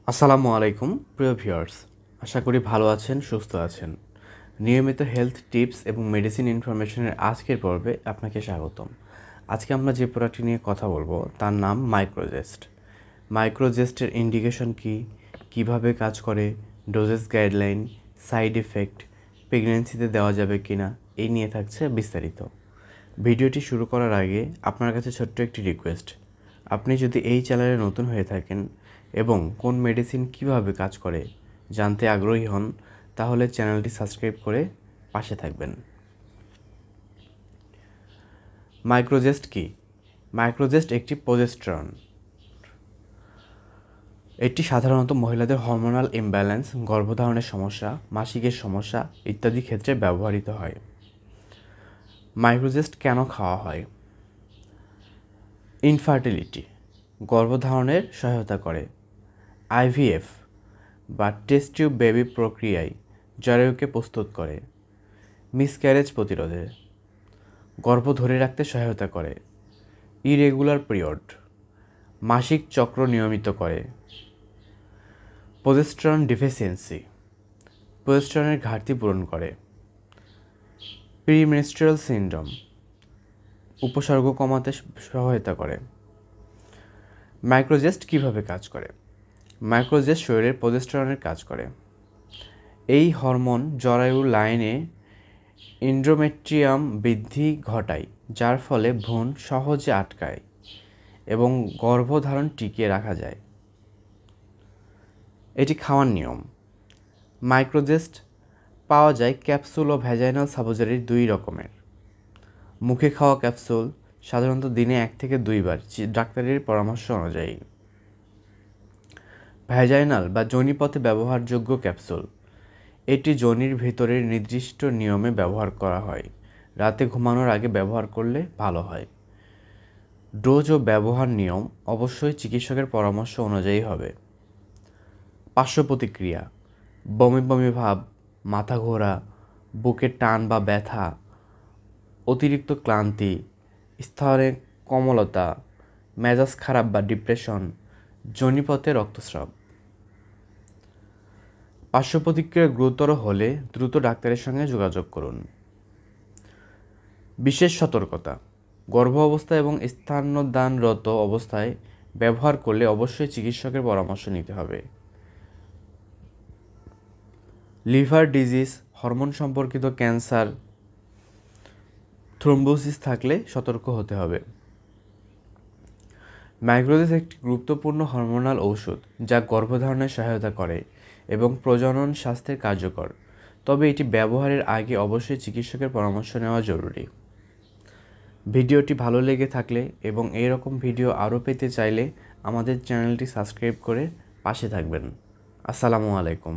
আসসালামু আলাইকুম প্রিয় ভিউয়ার্স, আশা করি ভালো আছেন, সুস্থ আছেন। নিয়মিত হেলথ টিপস এবং মেডিসিন ইনফরমেশনের আজকের পর্বে আপনাকে স্বাগতম। আজকে আমরা যে প্রোডাক্টটি নিয়ে কথা বলবো তার নাম মাইক্রোজেস্ট। মাইক্রোজেস্টের ইন্ডিকেশন কী, কীভাবে কাজ করে, ডোজেস গাইডলাইন, সাইড এফেক্ট, প্রেগন্যান্সিতে দেওয়া যাবে কিনা, এই নিয়ে থাকছে বিস্তারিত। ভিডিওটি শুরু করার আগে আপনার কাছে ছোট্ট একটি রিকোয়েস্ট, আপনি যদি এই চ্যানেলে নতুন হয়ে থাকেন এবং কোন মেডিসিন কিভাবে কাজ করে জানতে আগ্রহী হন, তাহলে চ্যানেলটি সাবস্ক্রাইব করে পাশে থাকবেন। মাইক্রোজেস্ট কি? মাইক্রোজেস্ট একটি প্রজেস্টেরন। এটি সাধারণত মহিলাদের হরমোনাল ইমব্যালেন্স, গর্ভধারণের সমস্যা, মাসিকের সমস্যা ইত্যাদি ক্ষেত্রে ব্যবহৃত হয়। মাইক্রোজেস্ট কেন খাওয়া হয়? ইনফার্টিলিটি, গর্ভধারণের সহায়তা করে। আইভিএফ বা টেস্ট টিউব বেবি প্রক্রিয়ায় জরায়ুকে প্রস্তুত করে। মিসক্যারেজ প্রতিরোধে, গর্ভ ধরে রাখতে সহায়তা করে। ইরেগুলার পিরিয়ড, মাসিক চক্র নিয়মিত করে। প্রজেস্টেরন ডিফিসিয়েন্সি, প্রজেস্টেরনের ঘাটতি পূরণ করে। প্রিমেনস্ট্রুয়াল সিনড্রোম, উপসর্গ কমাতে সহায়তা করে। মাইক্রোজেস্ট কিভাবে কাজ করে? মাইক্রোজেস্ট শরীরের প্রজেস্টেরনের কাজ করে। এই হরমোন জরায়ুর লাইনে এন্ডোমেট্রিয়াম বৃদ্ধি ঘটায়, যার ফলে ভ্রূণ সহজে আটকায় এবং গর্ভধারণ টিকিয়ে রাখা যায়। এটি খাওয়ার নিয়ম। মাইক্রোজেস্ট পাওয়া যায় ক্যাপসুল ও ভ্যাজাইনাল সাপোজিটরি দুই রকমের। মুখে খাওয়া ক্যাপসুল সাধারণত দিনে 1 থেকে 2 বার ডাক্তারের পরামর্শ অনুযায়ী। ভ্যাজাইনাল বা যোনিপথে ব্যবহারযোগ্য ক্যাপসুল, এটি যোনির ভেতরের নির্দিষ্ট নিয়মে ব্যবহার করা হয়। রাতে ঘুমানোর আগে ব্যবহার করলে ভালো হয়। ডোজ ও ব্যবহার নিয়ম অবশ্যই চিকিৎসকের পরামর্শ অনুযায়ী হবে। পার্শ্ব প্রতিক্রিয়া: বমি বমি ভাব, মাথা ঘোরা, বুকের টান বা ব্যথা, অতিরিক্ত ক্লান্তি, স্তনে কোমলতা, মেজাজ খারাপ বা ডিপ্রেশন, যোনিপথে রক্তস্রাব। পার্শ্ব প্রতিক্রিয়া গুরুতর হলে দ্রুত ডাক্তারের সঙ্গে যোগাযোগ করুন। বিশেষ সতর্কতা: গর্ভ অবস্থায় এবং স্তন্যদানরত অবস্থায় ব্যবহার করলে অবশ্যই চিকিৎসকের পরামর্শ নিতে হবে। লিভার ডিজিজ, হরমোন সম্পর্কিত ক্যান্সার, থ্রোম্বোসিস থাকলে সতর্ক হতে হবে। মাইক্রোজেস্ট একটি গুরুত্বপূর্ণ হরমোনাল ঔষধ যা গর্ভধারণে সহায়তা করে এবং প্রজনন স্বাস্থ্যের কার্যকর, তবে এটি ব্যবহারের আগে অবশ্যই চিকিৎসকের পরামর্শ নেওয়া জরুরি। ভিডিওটি ভালো লেগে থাকলে এবং এরকম ভিডিও আরও পেতে চাইলে আমাদের চ্যানেলটি সাবস্ক্রাইব করে পাশে থাকবেন। আসসালামু আলাইকুম।